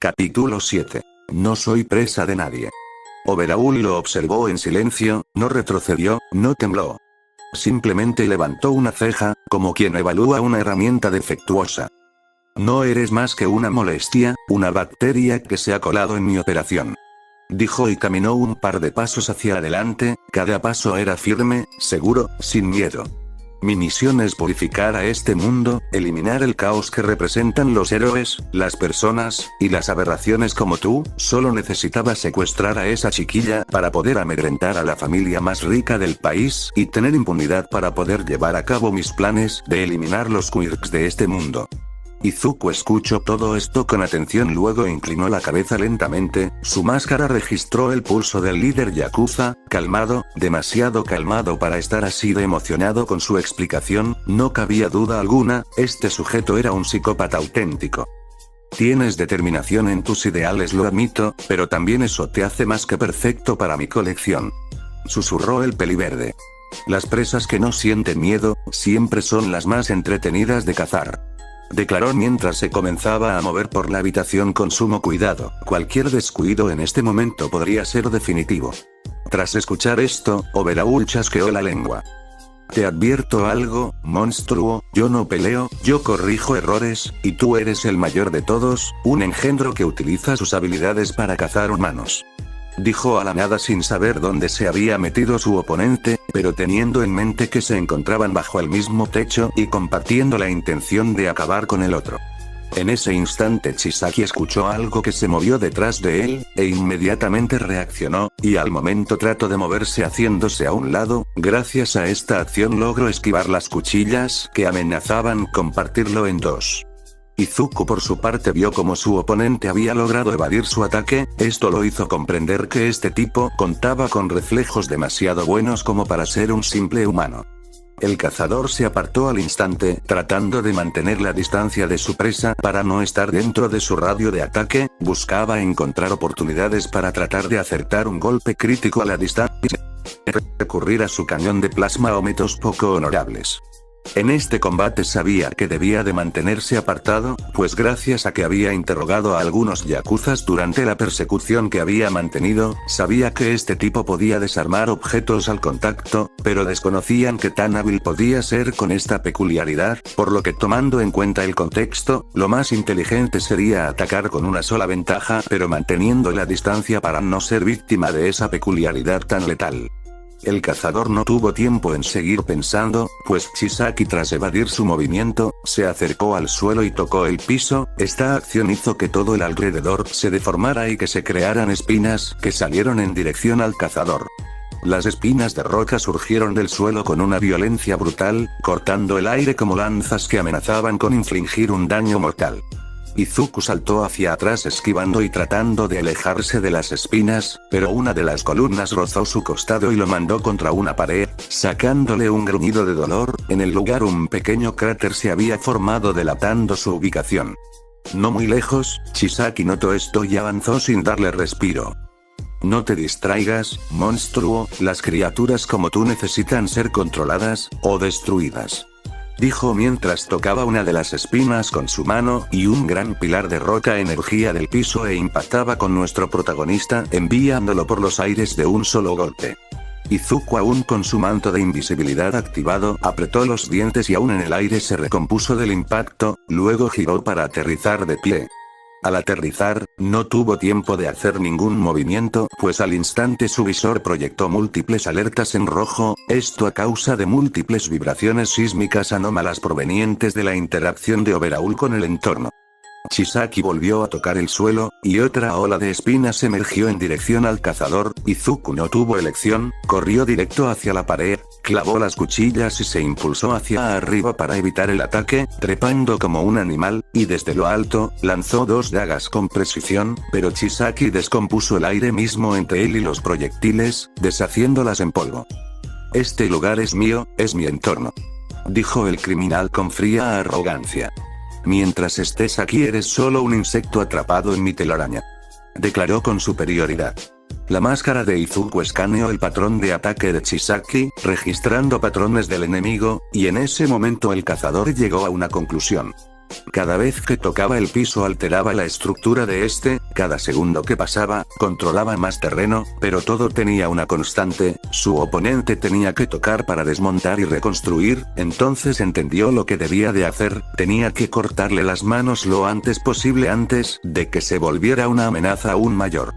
Capítulo 7. No soy presa de nadie. Overhaul lo observó en silencio, no retrocedió, no tembló. Simplemente levantó una ceja, como quien evalúa una herramienta defectuosa. No eres más que una molestia, una bacteria que se ha colado en mi operación. Dijo y caminó un par de pasos hacia adelante, cada paso era firme, seguro, sin miedo. Mi misión es purificar a este mundo, eliminar el caos que representan los héroes, las personas, y las aberraciones como tú. Solo necesitaba secuestrar a esa chiquilla para poder amedrentar a la familia más rica del país, y tener impunidad para poder llevar a cabo mis planes de eliminar los quirks de este mundo. Izuku escuchó todo esto con atención, luego inclinó la cabeza lentamente, su máscara registró el pulso del líder yakuza, calmado, demasiado calmado para estar así de emocionado con su explicación. No cabía duda alguna, este sujeto era un psicópata auténtico. Tienes determinación en tus ideales, lo admito, pero también eso te hace más que perfecto para mi colección. Susurró el peliverde. Las presas que no sienten miedo, siempre son las más entretenidas de cazar. Declaró mientras se comenzaba a mover por la habitación con sumo cuidado. Cualquier descuido en este momento podría ser definitivo. Tras escuchar esto, Overhaul chasqueó la lengua. Te advierto algo, monstruo, yo no peleo, yo corrijo errores, y tú eres el mayor de todos, un engendro que utiliza sus habilidades para cazar humanos. Dijo a la nada sin saber dónde se había metido su oponente, pero teniendo en mente que se encontraban bajo el mismo techo y compartiendo la intención de acabar con el otro. En ese instante Chisaki escuchó algo que se movió detrás de él, e inmediatamente reaccionó, y al momento trató de moverse haciéndose a un lado. Gracias a esta acción logró esquivar las cuchillas que amenazaban con partirlo en dos. Izuku por su parte vio como su oponente había logrado evadir su ataque. Esto lo hizo comprender que este tipo contaba con reflejos demasiado buenos como para ser un simple humano. El cazador se apartó al instante, tratando de mantener la distancia de su presa para no estar dentro de su radio de ataque. Buscaba encontrar oportunidades para tratar de acertar un golpe crítico a la distancia, recurrir a su cañón de plasma o métodos poco honorables. En este combate sabía que debía de mantenerse apartado, pues gracias a que había interrogado a algunos yakuzas durante la persecución que había mantenido, sabía que este tipo podía desarmar objetos al contacto, pero desconocían que tan hábil podía ser con esta peculiaridad, por lo que tomando en cuenta el contexto, lo más inteligente sería atacar con una sola ventaja, pero manteniendo la distancia para no ser víctima de esa peculiaridad tan letal. El cazador no tuvo tiempo en seguir pensando, pues Chisaki tras evadir su movimiento, se acercó al suelo y tocó el piso. Esta acción hizo que todo el alrededor se deformara y que se crearan espinas que salieron en dirección al cazador. Las espinas de roca surgieron del suelo con una violencia brutal, cortando el aire como lanzas que amenazaban con infligir un daño mortal. Izuku saltó hacia atrás esquivando y tratando de alejarse de las espinas, pero una de las columnas rozó su costado y lo mandó contra una pared, sacándole un gruñido de dolor. En el lugar un pequeño cráter se había formado delatando su ubicación. No muy lejos, Chisaki notó esto y avanzó sin darle respiro. No te distraigas, monstruo, las criaturas como tú necesitan ser controladas, o destruidas. Dijo mientras tocaba una de las espinas con su mano, y un gran pilar de roca emergía del piso e impactaba con nuestro protagonista, enviándolo por los aires de un solo golpe. Izuku, aún con su manto de invisibilidad activado, apretó los dientes y aún en el aire se recompuso del impacto, luego giró para aterrizar de pie. Al aterrizar, no tuvo tiempo de hacer ningún movimiento, pues al instante su visor proyectó múltiples alertas en rojo, esto a causa de múltiples vibraciones sísmicas anómalas provenientes de la interacción de Overhaul con el entorno. Chisaki volvió a tocar el suelo, y otra ola de espinas emergió en dirección al cazador. Izuku no tuvo elección, corrió directo hacia la pared, clavó las cuchillas y se impulsó hacia arriba para evitar el ataque, trepando como un animal, y desde lo alto, lanzó dos dagas con precisión, pero Chisaki descompuso el aire mismo entre él y los proyectiles, deshaciéndolas en polvo. Este lugar es mío, es mi entorno. Dijo el criminal con fría arrogancia. Mientras estés aquí eres solo un insecto atrapado en mi telaraña. Declaró con superioridad. La máscara de Izuku escaneó el patrón de ataque de Chisaki, registrando patrones del enemigo, y en ese momento el cazador llegó a una conclusión. Cada vez que tocaba el piso alteraba la estructura de este, cada segundo que pasaba, controlaba más terreno, pero todo tenía una constante, su oponente tenía que tocar para desmontar y reconstruir, entonces entendió lo que debía de hacer, tenía que cortarle las manos lo antes posible antes de que se volviera una amenaza aún mayor.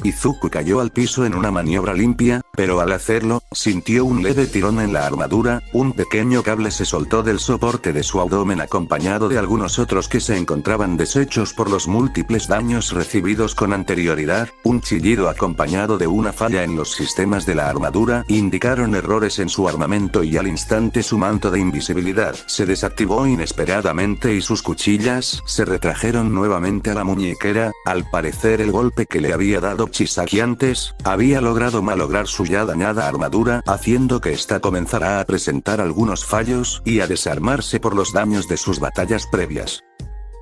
Izuku cayó al piso en una maniobra limpia, pero al hacerlo, sintió un leve tirón en la armadura, un pequeño cable se soltó del soporte de su abdomen acompañado de algunos otros que se encontraban deshechos por los múltiples daños recibidos con anterioridad, un chillido acompañado de una falla en los sistemas de la armadura indicaron errores en su armamento y al instante su manto de invisibilidad se desactivó inesperadamente y sus cuchillas se retrajeron nuevamente a la muñequera, al parecer el golpe que le había dado Chisaki antes, había logrado malograr su ya dañada armadura, haciendo que ésta comenzara a presentar algunos fallos, y a desarmarse por los daños de sus batallas previas.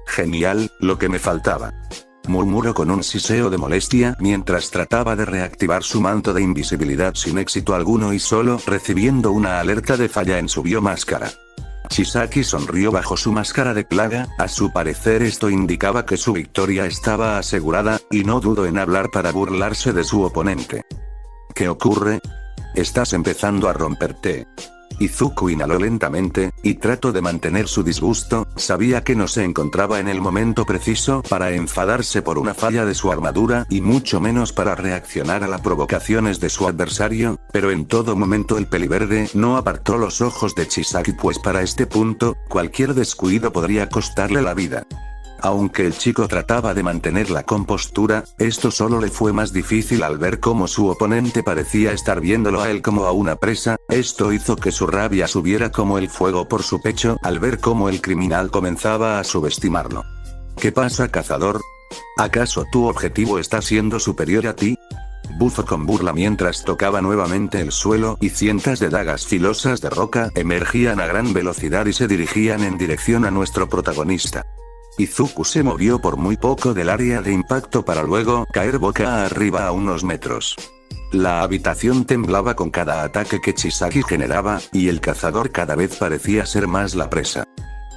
Genial, lo que me faltaba. Murmuró con un siseo de molestia mientras trataba de reactivar su manto de invisibilidad sin éxito alguno y solo recibiendo una alerta de falla en su biomáscara. Chisaki sonrió bajo su máscara de plaga, a su parecer esto indicaba que su victoria estaba asegurada, y no dudó en hablar para burlarse de su oponente. ¿Qué ocurre? Estás empezando a romperte. Izuku inhaló lentamente, y trató de mantener su disgusto, sabía que no se encontraba en el momento preciso para enfadarse por una falla de su armadura y mucho menos para reaccionar a las provocaciones de su adversario, pero en todo momento el peliverde no apartó los ojos de Chisaki pues para este punto, cualquier descuido podría costarle la vida. Aunque el chico trataba de mantener la compostura, esto solo le fue más difícil al ver cómo su oponente parecía estar viéndolo a él como a una presa, esto hizo que su rabia subiera como el fuego por su pecho al ver cómo el criminal comenzaba a subestimarlo. ¿Qué pasa, cazador? ¿Acaso tu objetivo está siendo superior a ti? Bufó con burla mientras tocaba nuevamente el suelo y cientos de dagas filosas de roca emergían a gran velocidad y se dirigían en dirección a nuestro protagonista. Izuku se movió por muy poco del área de impacto para luego caer boca arriba a unos metros. La habitación temblaba con cada ataque que Chisaki generaba, y el cazador cada vez parecía ser más la presa.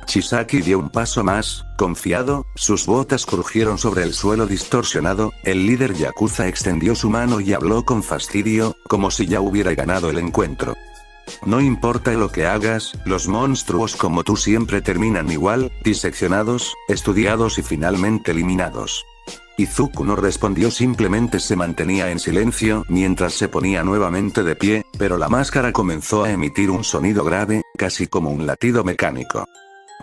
Chisaki dio un paso más, confiado, sus botas crujieron sobre el suelo distorsionado, el líder Yakuza extendió su mano y habló con fastidio, como si ya hubiera ganado el encuentro. No importa lo que hagas, los monstruos como tú siempre terminan igual, diseccionados, estudiados y finalmente eliminados. Izuku no respondió, simplemente se mantenía en silencio mientras se ponía nuevamente de pie, pero la máscara comenzó a emitir un sonido grave, casi como un latido mecánico.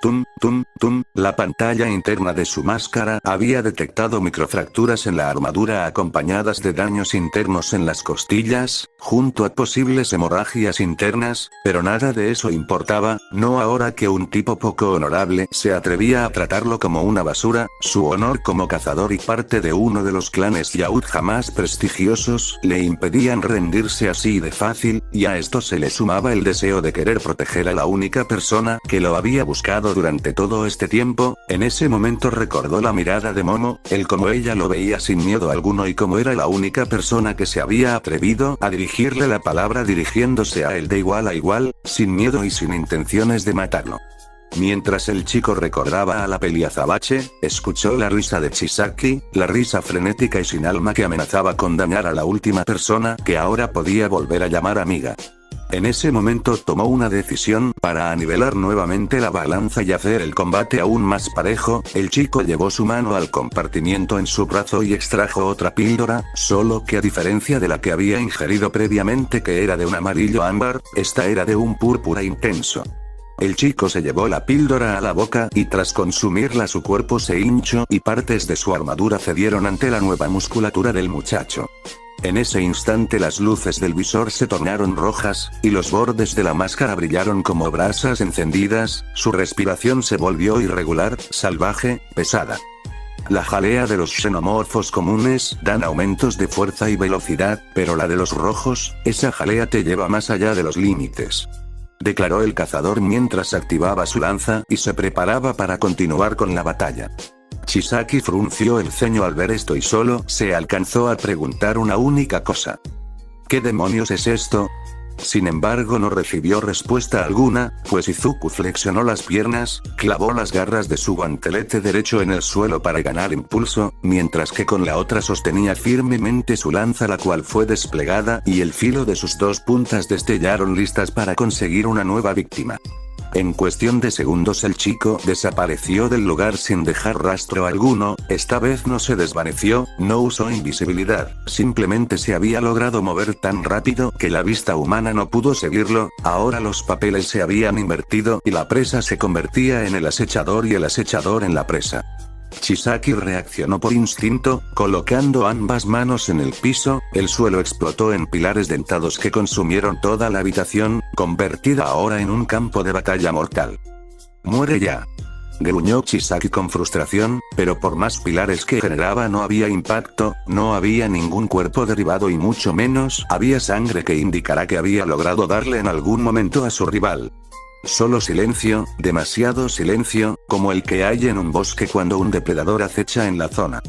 Tum, tum, tum, la pantalla interna de su máscara había detectado microfracturas en la armadura acompañadas de daños internos en las costillas, junto a posibles hemorragias internas, pero nada de eso importaba, no ahora que un tipo poco honorable se atrevía a tratarlo como una basura, su honor como cazador y parte de uno de los clanes Yautja más prestigiosos le impedían rendirse así de fácil, y a esto se le sumaba el deseo de querer proteger a la única persona que lo había buscado durante todo este tiempo. En ese momento recordó la mirada de Momo, el cómo ella lo veía sin miedo alguno y cómo era la única persona que se había atrevido a dirigirle la palabra dirigiéndose a él de igual a igual, sin miedo y sin intenciones de matarlo. Mientras el chico recordaba a la Peliazabache, escuchó la risa de Chisaki, la risa frenética y sin alma que amenazaba con dañar a la última persona que ahora podía volver a llamar amiga. En ese momento tomó una decisión para anivelar nuevamente la balanza y hacer el combate aún más parejo. El chico llevó su mano al compartimiento en su brazo y extrajo otra píldora, solo que a diferencia de la que había ingerido previamente, que era de un amarillo ámbar, esta era de un púrpura intenso. El chico se llevó la píldora a la boca y tras consumirla su cuerpo se hinchó y partes de su armadura cedieron ante la nueva musculatura del muchacho. En ese instante las luces del visor se tornaron rojas, y los bordes de la máscara brillaron como brasas encendidas, su respiración se volvió irregular, salvaje, pesada. La jalea de los xenomorfos comunes dan aumentos de fuerza y velocidad, pero la de los rojos, esa jalea te lleva más allá de los límites. Declaró el cazador mientras activaba su lanza y se preparaba para continuar con la batalla. Chisaki frunció el ceño al ver esto y solo se alcanzó a preguntar una única cosa. ¿Qué demonios es esto? Sin embargo no recibió respuesta alguna, pues Izuku flexionó las piernas, clavó las garras de su guantelete derecho en el suelo para ganar impulso, mientras que con la otra sostenía firmemente su lanza, la cual fue desplegada y el filo de sus dos puntas destellaron listas para conseguir una nueva víctima. En cuestión de segundos el chico desapareció del lugar sin dejar rastro alguno. Esta vez no se desvaneció, no usó invisibilidad, simplemente se había logrado mover tan rápido que la vista humana no pudo seguirlo. Ahora los papeles se habían invertido y la presa se convertía en el acechador y el acechador en la presa. Chisaki reaccionó por instinto, colocando ambas manos en el piso. El suelo explotó en pilares dentados que consumieron toda la habitación, convertida ahora en un campo de batalla mortal. ¡Muere ya!, gruñó Chisaki con frustración, pero por más pilares que generaba no había impacto, no había ningún cuerpo derribado y mucho menos había sangre que indicara que había logrado darle en algún momento a su rival. Solo silencio, demasiado silencio, como el que hay en un bosque cuando un depredador acecha en la zona.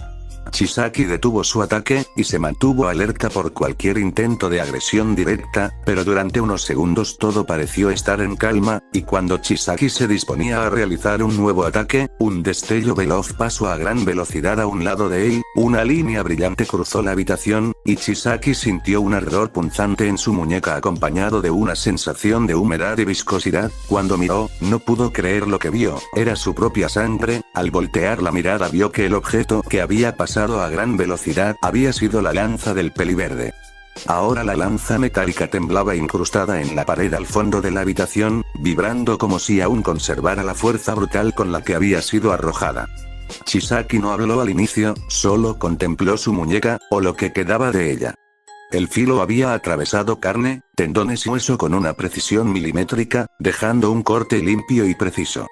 Chisaki detuvo su ataque, y se mantuvo alerta por cualquier intento de agresión directa, pero durante unos segundos todo pareció estar en calma, y cuando Chisaki se disponía a realizar un nuevo ataque, un destello veloz pasó a gran velocidad a un lado de él, una línea brillante cruzó la habitación, y Chisaki sintió un ardor punzante en su muñeca acompañado de una sensación de humedad y viscosidad. Cuando miró, no pudo creer lo que vio, era su propia sangre. Al voltear la mirada vio que el objeto que había pasado a gran velocidad había sido la lanza del peliverde. Ahora la lanza metálica temblaba incrustada en la pared al fondo de la habitación, vibrando como si aún conservara la fuerza brutal con la que había sido arrojada. Chisaki no habló al inicio, solo contempló su muñeca, o lo que quedaba de ella. El filo había atravesado carne, tendones y hueso con una precisión milimétrica, dejando un corte limpio y preciso.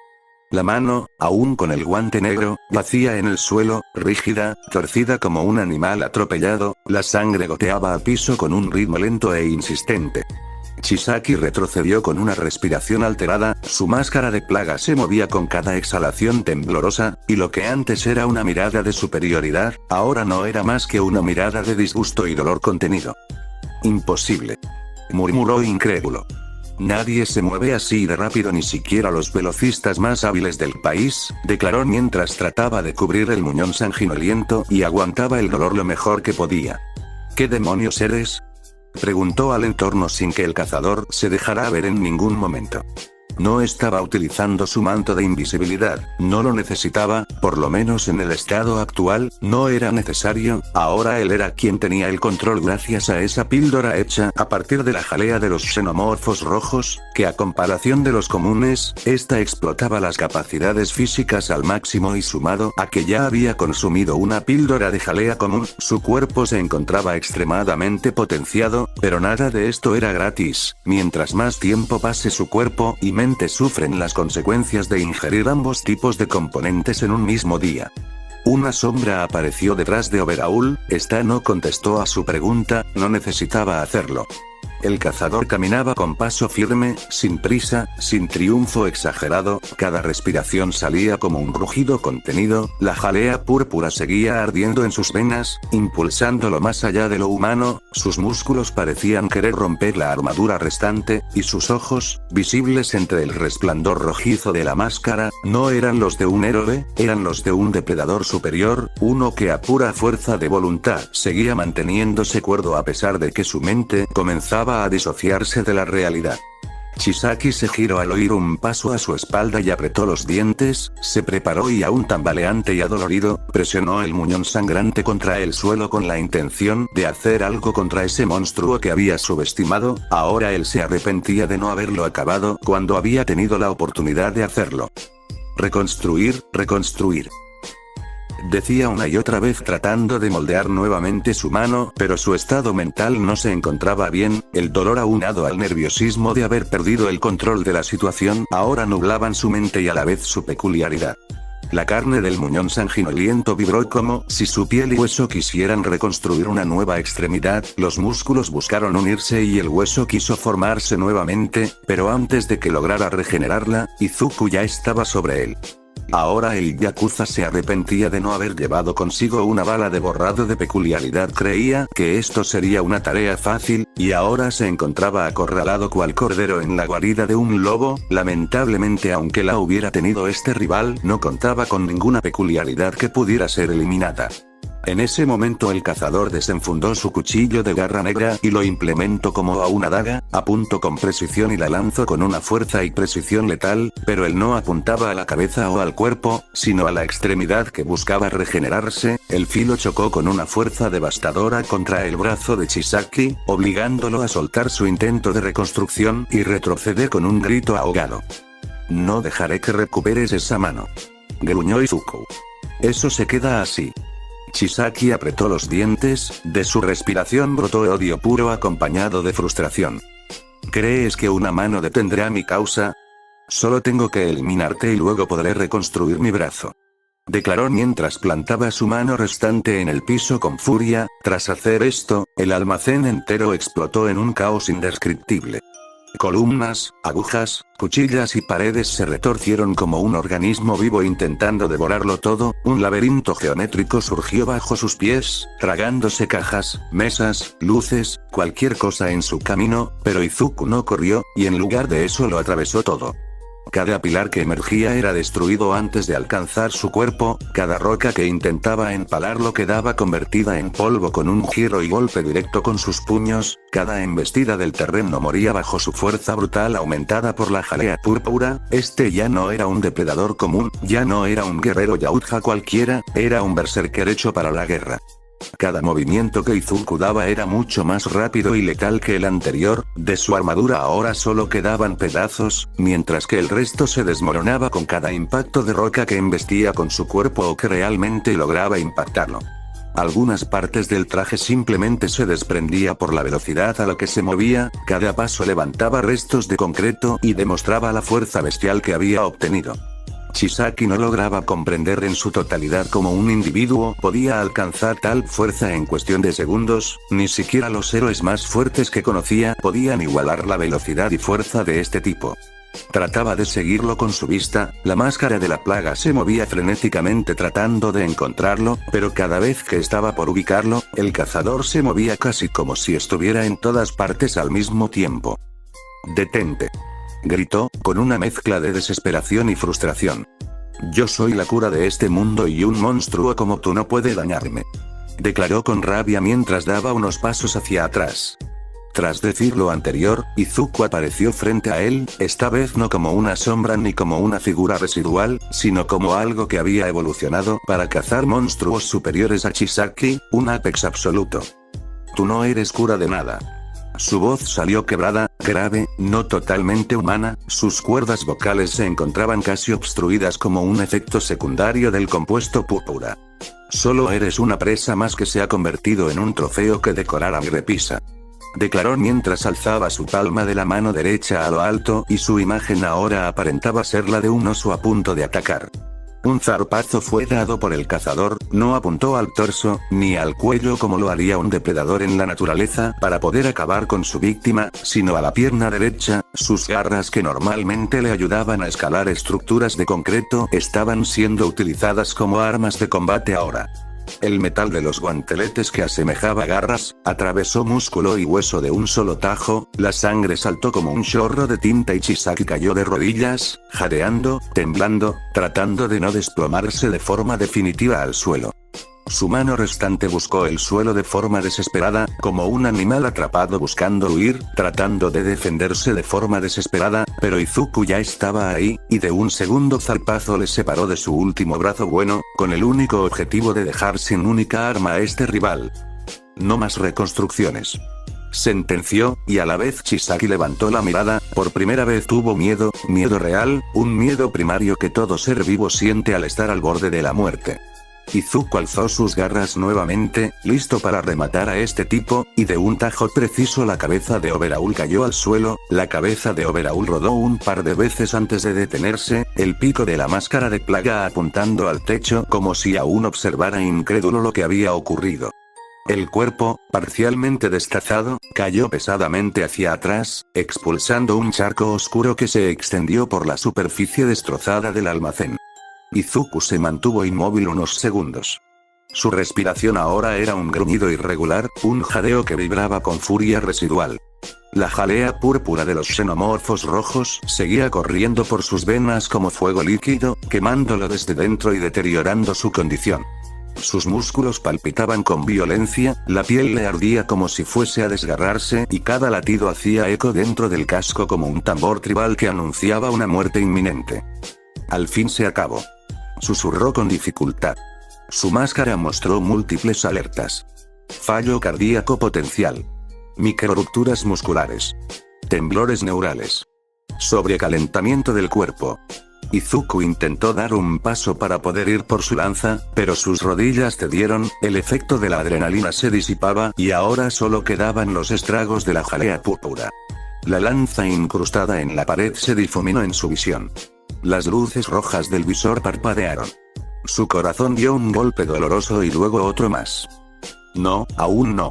La mano, aún con el guante negro, yacía en el suelo, rígida, torcida como un animal atropellado. La sangre goteaba al piso con un ritmo lento e insistente. Chisaki retrocedió con una respiración alterada, su máscara de plaga se movía con cada exhalación temblorosa, y lo que antes era una mirada de superioridad, ahora no era más que una mirada de disgusto y dolor contenido. «Imposible», murmuró incrédulo. «Nadie se mueve así de rápido, ni siquiera los velocistas más hábiles del país», declaró mientras trataba de cubrir el muñón sanguinoliento y aguantaba el dolor lo mejor que podía. «¿Qué demonios eres?», preguntó al entorno sin que el cazador se dejara ver en ningún momento. No estaba utilizando su manto de invisibilidad, no lo necesitaba, por lo menos en el estado actual, no era necesario. Ahora él era quien tenía el control gracias a esa píldora hecha a partir de la jalea de los xenomorfos rojos, que a comparación de los comunes, esta explotaba las capacidades físicas al máximo y sumado a que ya había consumido una píldora de jalea común, su cuerpo se encontraba extremadamente potenciado, pero nada de esto era gratis. Mientras más tiempo pase su cuerpo y sufren las consecuencias de ingerir ambos tipos de componentes en un mismo día. Una sombra apareció detrás de Overaul. Esta no contestó a su pregunta, no necesitaba hacerlo. El cazador caminaba con paso firme, sin prisa, sin triunfo exagerado, cada respiración salía como un rugido contenido, la jalea púrpura seguía ardiendo en sus venas, impulsándolo más allá de lo humano, sus músculos parecían querer romper la armadura restante, y sus ojos, visibles entre el resplandor rojizo de la máscara, no eran los de un héroe, eran los de un depredador superior, uno que a pura fuerza de voluntad seguía manteniéndose cuerdo a pesar de que su mente comenzaba a disociarse de la realidad. Chisaki se giró al oír un paso a su espalda y apretó los dientes, se preparó y aún tambaleante y adolorido, presionó el muñón sangrante contra el suelo con la intención de hacer algo contra ese monstruo que había subestimado. Ahora él se arrepentía de no haberlo acabado cuando había tenido la oportunidad de hacerlo. Reconstruir, reconstruir. Decía una y otra vez tratando de moldear nuevamente su mano, pero su estado mental no se encontraba bien, el dolor aunado al nerviosismo de haber perdido el control de la situación ahora nublaban su mente y a la vez su peculiaridad. La carne del muñón sanguinoliento vibró como si su piel y hueso quisieran reconstruir una nueva extremidad, los músculos buscaron unirse y el hueso quiso formarse nuevamente, pero antes de que lograra regenerarla, Izuku ya estaba sobre él. Ahora el Yakuza se arrepentía de no haber llevado consigo una bala de borrado de peculiaridad. Creía que esto sería una tarea fácil, y ahora se encontraba acorralado cual cordero en la guarida de un lobo. Lamentablemente, aunque la hubiera tenido, este rival no contaba con ninguna peculiaridad que pudiera ser eliminada. En ese momento el cazador desenfundó su cuchillo de garra negra y lo implementó como a una daga, apuntó con precisión y la lanzó con una fuerza y precisión letal, pero él no apuntaba a la cabeza o al cuerpo, sino a la extremidad que buscaba regenerarse. El filo chocó con una fuerza devastadora contra el brazo de Chisaki, obligándolo a soltar su intento de reconstrucción y retroceder con un grito ahogado. No dejaré que recuperes esa mano, gruñó Izuku. Eso se queda así. Chisaki apretó los dientes, de su respiración brotó odio puro acompañado de frustración. ¿Crees que una mano detendrá mi causa? Solo tengo que eliminarte y luego podré reconstruir mi brazo, declaró mientras plantaba su mano restante en el piso con furia. Tras hacer esto, el almacén entero explotó en un caos indescriptible. Columnas, agujas, cuchillas y paredes se retorcieron como un organismo vivo intentando devorarlo todo. Un laberinto geométrico surgió bajo sus pies, tragándose cajas, mesas, luces, cualquier cosa en su camino, pero Izuku no corrió, y en lugar de eso lo atravesó todo. Cada pilar que emergía era destruido antes de alcanzar su cuerpo, cada roca que intentaba empalarlo quedaba convertida en polvo con un giro y golpe directo con sus puños, cada embestida del terreno moría bajo su fuerza brutal aumentada por la jalea púrpura. Este ya no era un depredador común, ya no era un guerrero yautja cualquiera, era un berserker hecho para la guerra. Cada movimiento que Izuku daba era mucho más rápido y letal que el anterior. De su armadura ahora solo quedaban pedazos, mientras que el resto se desmoronaba con cada impacto de roca que embestía con su cuerpo o que realmente lograba impactarlo. Algunas partes del traje simplemente se desprendía por la velocidad a la que se movía, cada paso levantaba restos de concreto y demostraba la fuerza bestial que había obtenido. Chisaki no lograba comprender en su totalidad cómo un individuo podía alcanzar tal fuerza en cuestión de segundos. Ni siquiera los héroes más fuertes que conocía podían igualar la velocidad y fuerza de este tipo. Trataba de seguirlo con su vista, la máscara de la plaga se movía frenéticamente tratando de encontrarlo, pero cada vez que estaba por ubicarlo, el cazador se movía casi como si estuviera en todas partes al mismo tiempo. «Detente», gritó, con una mezcla de desesperación y frustración. «Yo soy la cura de este mundo y un monstruo como tú no puede dañarme», declaró con rabia mientras daba unos pasos hacia atrás. Tras decir lo anterior, Izuku apareció frente a él, esta vez no como una sombra ni como una figura residual, sino como algo que había evolucionado para cazar monstruos superiores a Chisaki, un Apex absoluto. «Tú no eres cura de nada». Su voz salió quebrada, grave, no totalmente humana, sus cuerdas vocales se encontraban casi obstruidas como un efecto secundario del compuesto púrpura. «Solo eres una presa más que se ha convertido en un trofeo que decorar a mi repisa», declaró mientras alzaba su palma de la mano derecha a lo alto y su imagen ahora aparentaba ser la de un oso a punto de atacar. Un zarpazo fue dado por el cazador, no apuntó al torso, ni al cuello como lo haría un depredador en la naturaleza para poder acabar con su víctima, sino a la pierna derecha. Sus garras que normalmente le ayudaban a escalar estructuras de concreto estaban siendo utilizadas como armas de combate ahora. El metal de los guanteletes que asemejaba garras, atravesó músculo y hueso de un solo tajo, la sangre saltó como un chorro de tinta y Chisaki cayó de rodillas, jadeando, temblando, tratando de no desplomarse de forma definitiva al suelo. Su mano restante buscó el suelo de forma desesperada, como un animal atrapado buscando huir, tratando de defenderse de forma desesperada, pero Izuku ya estaba ahí, y de un segundo zarpazo le separó de su último brazo bueno, con el único objetivo de dejar sin única arma a este rival. «No más reconstrucciones», sentenció, y a la vez Chisaki levantó la mirada. Por primera vez tuvo miedo, miedo real, un miedo primario que todo ser vivo siente al estar al borde de la muerte. Izuku alzó sus garras nuevamente, listo para rematar a este tipo, y de un tajo preciso la cabeza de Overhaul cayó al suelo. La cabeza de Overhaul rodó un par de veces antes de detenerse, el pico de la máscara de plaga apuntando al techo como si aún observara incrédulo lo que había ocurrido. El cuerpo, parcialmente destazado, cayó pesadamente hacia atrás, expulsando un charco oscuro que se extendió por la superficie destrozada del almacén. Izuku se mantuvo inmóvil unos segundos. Su respiración ahora era un gruñido irregular, un jadeo que vibraba con furia residual. La jalea púrpura de los xenomorfos rojos seguía corriendo por sus venas como fuego líquido, quemándolo desde dentro y deteriorando su condición. Sus músculos palpitaban con violencia, la piel le ardía como si fuese a desgarrarse y cada latido hacía eco dentro del casco como un tambor tribal que anunciaba una muerte inminente. Al fin se acabó. Susurró con dificultad. Su máscara mostró múltiples alertas. Fallo cardíaco potencial. Microrupturas musculares. Temblores neurales. Sobrecalentamiento del cuerpo. Izuku intentó dar un paso para poder ir por su lanza, pero sus rodillas cedieron, el efecto de la adrenalina se disipaba y ahora solo quedaban los estragos de la jalea púrpura. La lanza incrustada en la pared se difuminó en su visión. Las luces rojas del visor parpadearon. Su corazón dio un golpe doloroso y luego otro más. No, aún no.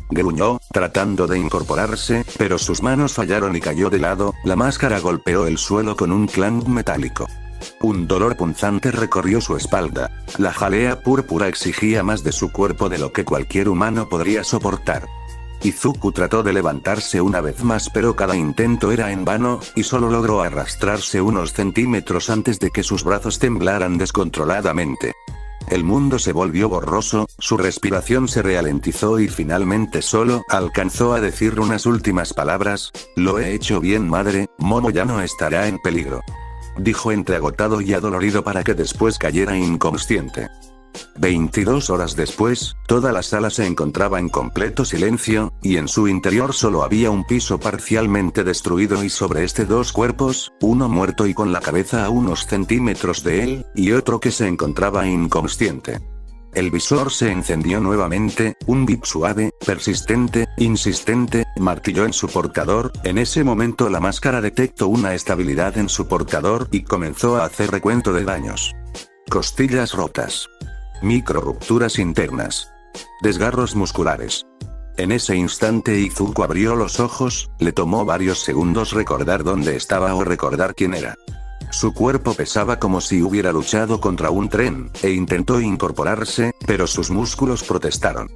Gruñó, tratando de incorporarse, pero sus manos fallaron y cayó de lado, la máscara golpeó el suelo con un clang metálico. Un dolor punzante recorrió su espalda. La jalea púrpura exigía más de su cuerpo de lo que cualquier humano podría soportar. Izuku trató de levantarse una vez más pero cada intento era en vano, y solo logró arrastrarse unos centímetros antes de que sus brazos temblaran descontroladamente. El mundo se volvió borroso, su respiración se ralentizó y finalmente solo alcanzó a decir unas últimas palabras: «Lo he hecho bien, madre, Momo ya no estará en peligro», dijo entre agotado y adolorido para que después cayera inconsciente. 22 horas después, toda la sala se encontraba en completo silencio, y en su interior solo había un piso parcialmente destruido y sobre este dos cuerpos, uno muerto y con la cabeza a unos centímetros de él, y otro que se encontraba inconsciente. El visor se encendió nuevamente, un bip suave, persistente, insistente, martilló en su portador. En ese momento la máscara detectó una estabilidad en su portador y comenzó a hacer recuento de daños. Costillas rotas. Microrupturas internas. Desgarros musculares. En ese instante Izuku abrió los ojos, le tomó varios segundos recordar dónde estaba o recordar quién era. Su cuerpo pesaba como si hubiera luchado contra un tren, e intentó incorporarse, pero sus músculos protestaron.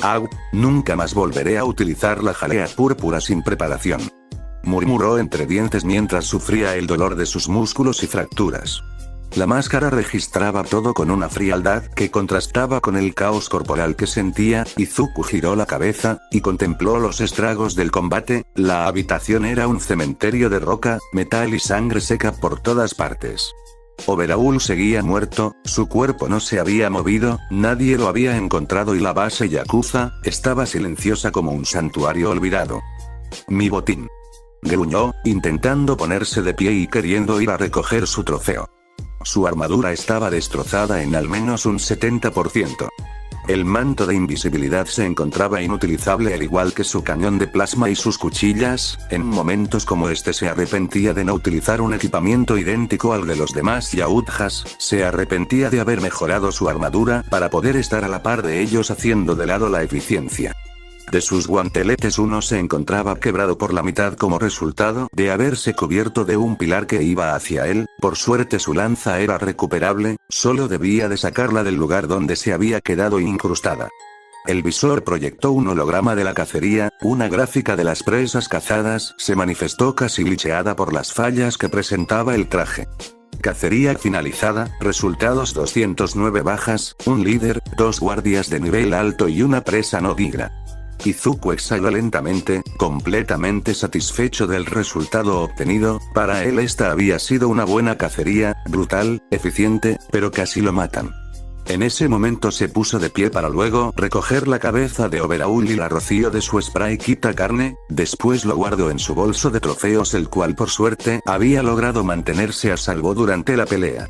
«Au, nunca más volveré a utilizar la jalea púrpura sin preparación», murmuró entre dientes mientras sufría el dolor de sus músculos y fracturas. La máscara registraba todo con una frialdad que contrastaba con el caos corporal que sentía. Izuku giró la cabeza, y contempló los estragos del combate. La habitación era un cementerio de roca, metal y sangre seca por todas partes. Overhaul seguía muerto, su cuerpo no se había movido, nadie lo había encontrado y la base Yakuza estaba silenciosa como un santuario olvidado. «Mi botín», gruñó, intentando ponerse de pie y queriendo ir a recoger su trofeo. Su armadura estaba destrozada en al menos un 70%. El manto de invisibilidad se encontraba inutilizable al igual que su cañón de plasma y sus cuchillas. En momentos como este se arrepentía de no utilizar un equipamiento idéntico al de los demás Yautjas, se arrepentía de haber mejorado su armadura para poder estar a la par de ellos haciendo de lado la eficiencia. De sus guanteletes uno se encontraba quebrado por la mitad como resultado de haberse cubierto de un pilar que iba hacia él. Por suerte su lanza era recuperable, solo debía de sacarla del lugar donde se había quedado incrustada. El visor proyectó un holograma de la cacería, una gráfica de las presas cazadas se manifestó casi glitcheada por las fallas que presentaba el traje. Cacería finalizada, resultados 209 bajas, un líder, 2 guardias de nivel alto y una presa no digra. Izuku exhaló lentamente, completamente satisfecho del resultado obtenido. Para él esta había sido una buena cacería, brutal, eficiente, pero casi lo matan. En ese momento se puso de pie para luego recoger la cabeza de Overhaul y la roció de su spray quita carne, después lo guardó en su bolso de trofeos el cual por suerte había logrado mantenerse a salvo durante la pelea.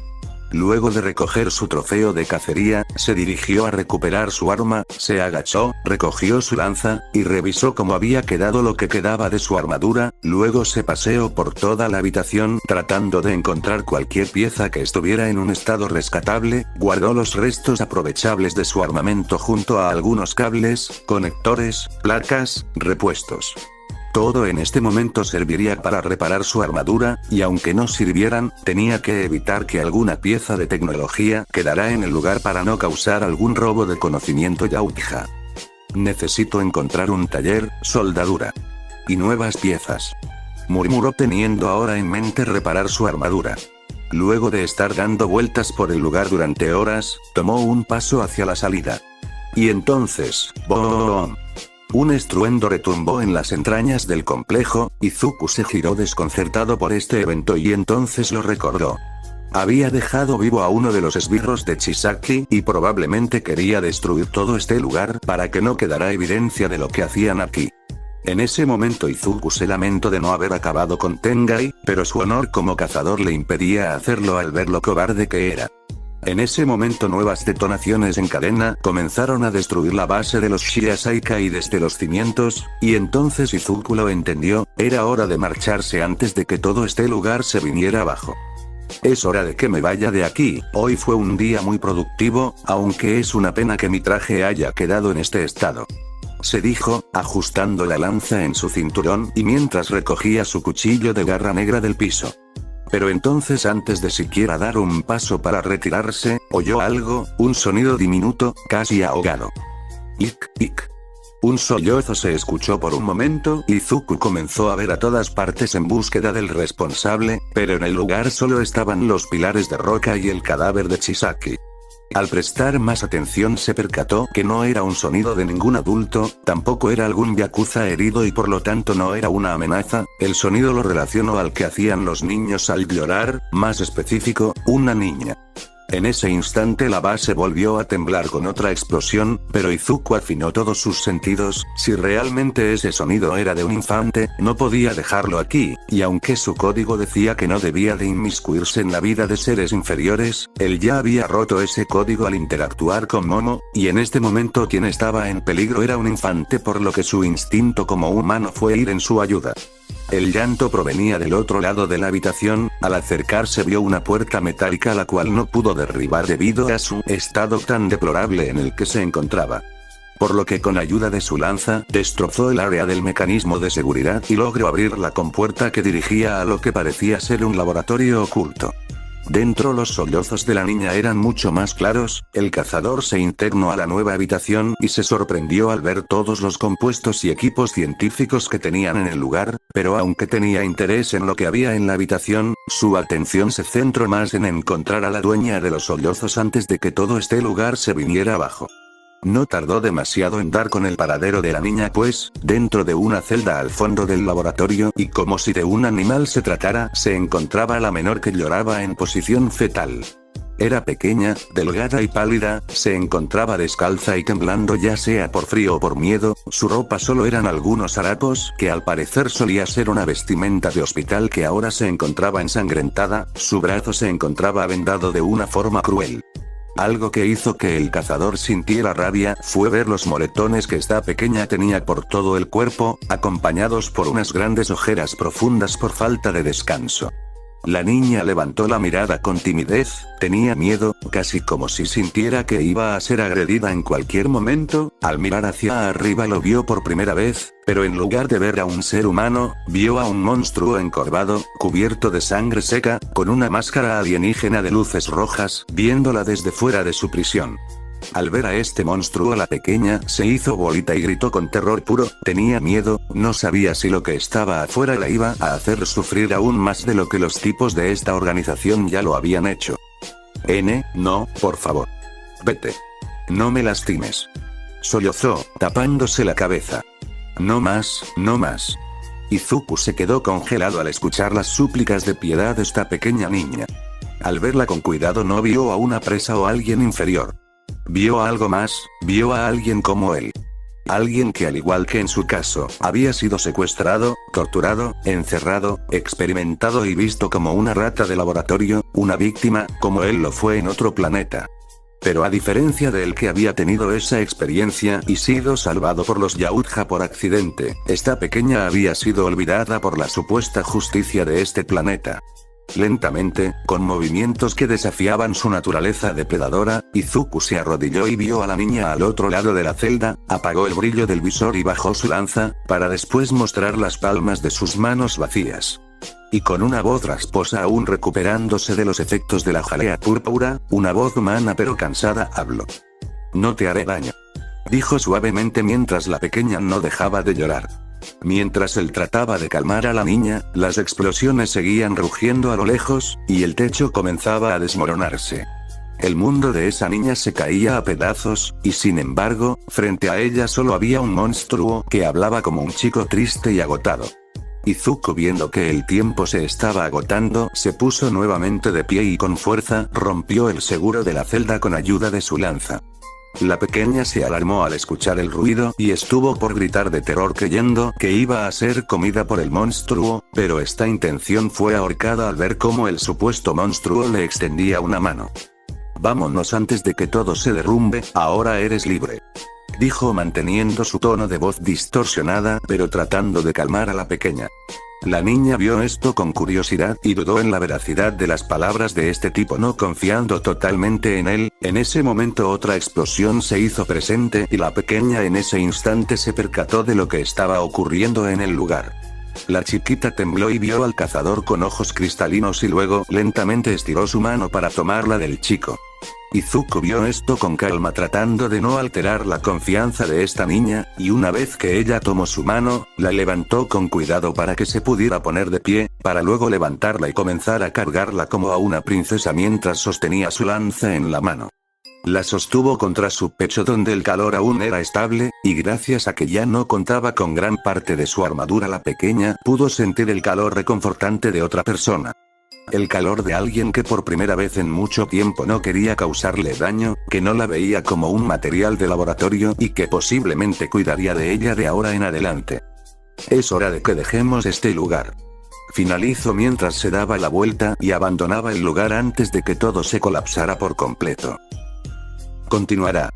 Luego de recoger su trofeo de cacería, se dirigió a recuperar su arma, se agachó, recogió su lanza, y revisó cómo había quedado lo que quedaba de su armadura. Luego se paseó por toda la habitación tratando de encontrar cualquier pieza que estuviera en un estado rescatable. Guardó los restos aprovechables de su armamento junto a algunos cables, conectores, placas, repuestos. Todo en este momento serviría para reparar su armadura, y aunque no sirvieran, tenía que evitar que alguna pieza de tecnología quedara en el lugar para no causar algún robo de conocimiento Yautja. Necesito encontrar un taller, soldadura. Y nuevas piezas. Murmuró teniendo ahora en mente reparar su armadura. Luego de estar dando vueltas por el lugar durante horas, tomó un paso hacia la salida. Y entonces, ¡boom! Un estruendo retumbó en las entrañas del complejo, y Izuku se giró desconcertado por este evento y entonces lo recordó. Había dejado vivo a uno de los esbirros de Chisaki, y probablemente quería destruir todo este lugar para que no quedara evidencia de lo que hacían aquí. En ese momento Izuku se lamentó de no haber acabado con Tengai, pero su honor como cazador le impedía hacerlo al ver lo cobarde que era. En ese momento nuevas detonaciones en cadena comenzaron a destruir la base de los Shiasaika desde los cimientos, y entonces Izuku lo entendió, era hora de marcharse antes de que todo este lugar se viniera abajo. Es hora de que me vaya de aquí, hoy fue un día muy productivo, aunque es una pena que mi traje haya quedado en este estado. Se dijo, ajustando la lanza en su cinturón y mientras recogía su cuchillo de garra negra del piso. Pero entonces antes de siquiera dar un paso para retirarse, oyó algo, un sonido diminuto, casi ahogado. Ik, ik. Un sollozo se escuchó por un momento y Izuku comenzó a ver a todas partes en búsqueda del responsable, pero en el lugar solo estaban los pilares de roca y el cadáver de Chisaki. Al prestar más atención se percató que no era un sonido de ningún adulto, tampoco era algún yakuza herido y por lo tanto no era una amenaza, el sonido lo relacionó al que hacían los niños al llorar, más específico, una niña. En ese instante la base volvió a temblar con otra explosión, pero Izuku afinó todos sus sentidos, si realmente ese sonido era de un infante, no podía dejarlo aquí, y aunque su código decía que no debía de inmiscuirse en la vida de seres inferiores, él ya había roto ese código al interactuar con Momo, y en este momento quien estaba en peligro era un infante por lo que su instinto como humano fue ir en su ayuda. El llanto provenía del otro lado de la habitación, al acercarse vio una puerta metálica la cual no pudo derribar debido a su estado tan deplorable en el que se encontraba. Por lo que con ayuda de su lanza, destrozó el área del mecanismo de seguridad y logró abrir la compuerta que dirigía a lo que parecía ser un laboratorio oculto. Dentro los sollozos de la niña eran mucho más claros, el cazador se internó a la nueva habitación y se sorprendió al ver todos los compuestos y equipos científicos que tenían en el lugar, pero aunque tenía interés en lo que había en la habitación, su atención se centró más en encontrar a la dueña de los sollozos antes de que todo este lugar se viniera abajo. No tardó demasiado en dar con el paradero de la niña pues, dentro de una celda al fondo del laboratorio y como si de un animal se tratara, se encontraba la menor que lloraba en posición fetal. Era pequeña, delgada y pálida, se encontraba descalza y temblando ya sea por frío o por miedo, su ropa solo eran algunos harapos que al parecer solía ser una vestimenta de hospital que ahora se encontraba ensangrentada, su brazo se encontraba vendado de una forma cruel. Algo que hizo que el cazador sintiera rabia fue ver los moretones que esta pequeña tenía por todo el cuerpo, acompañados por unas grandes ojeras profundas por falta de descanso. La niña levantó la mirada con timidez, tenía miedo, casi como si sintiera que iba a ser agredida en cualquier momento, al mirar hacia arriba lo vio por primera vez, pero en lugar de ver a un ser humano, vio a un monstruo encorvado, cubierto de sangre seca, con una máscara alienígena de luces rojas, viéndola desde fuera de su prisión. Al ver a este monstruo la pequeña se hizo bolita y gritó con terror puro, tenía miedo, no sabía si lo que estaba afuera la iba a hacer sufrir aún más de lo que los tipos de esta organización ya lo habían hecho. No, por favor. Vete. No me lastimes. Sollozó, tapándose la cabeza. No más, no más. Izuku se quedó congelado al escuchar las súplicas de piedad de esta pequeña niña. Al verla con cuidado no vio a una presa o alguien inferior. Vio a algo más, vio a alguien como él. Alguien que al igual que en su caso, había sido secuestrado, torturado, encerrado, experimentado y visto como una rata de laboratorio, una víctima, como él lo fue en otro planeta. Pero a diferencia de él que había tenido esa experiencia y sido salvado por los Yautja por accidente, esta pequeña había sido olvidada por la supuesta justicia de este planeta. Lentamente, con movimientos que desafiaban su naturaleza depredadora, Izuku se arrodilló y vio a la niña al otro lado de la celda, apagó el brillo del visor y bajó su lanza, para después mostrar las palmas de sus manos vacías. Y con una voz rasposa aún recuperándose de los efectos de la jalea púrpura, una voz humana pero cansada habló. No te haré daño. Dijo suavemente mientras la pequeña no dejaba de llorar. Mientras él trataba de calmar a la niña, las explosiones seguían rugiendo a lo lejos, y el techo comenzaba a desmoronarse. El mundo de esa niña se caía a pedazos, y sin embargo, frente a ella solo había un monstruo que hablaba como un chico triste y agotado. Izuku, viendo que el tiempo se estaba agotando, se puso nuevamente de pie y con fuerza rompió el seguro de la celda con ayuda de su lanza. La pequeña se alarmó al escuchar el ruido y estuvo por gritar de terror creyendo que iba a ser comida por el monstruo, pero esta intención fue ahorcada al ver cómo el supuesto monstruo le extendía una mano. Vámonos antes de que todo se derrumbe, ahora eres libre. Dijo manteniendo su tono de voz distorsionada pero tratando de calmar a la pequeña. La niña vio esto con curiosidad y dudó en la veracidad de las palabras de este tipo, no confiando totalmente en él. En ese momento otra explosión se hizo presente y la pequeña en ese instante se percató de lo que estaba ocurriendo en el lugar. La chiquita tembló y vio al cazador con ojos cristalinos y luego lentamente estiró su mano para tomarla del chico. Izuku vio esto con calma tratando de no alterar la confianza de esta niña, y una vez que ella tomó su mano, la levantó con cuidado para que se pudiera poner de pie, para luego levantarla y comenzar a cargarla como a una princesa mientras sostenía su lanza en la mano. La sostuvo contra su pecho donde el calor aún era estable, y gracias a que ya no contaba con gran parte de su armadura la pequeña pudo sentir el calor reconfortante de otra persona. El calor de alguien que por primera vez en mucho tiempo no quería causarle daño, que no la veía como un material de laboratorio y que posiblemente cuidaría de ella de ahora en adelante. Es hora de que dejemos este lugar. Finalizó mientras se daba la vuelta y abandonaba el lugar antes de que todo se colapsara por completo. Continuará.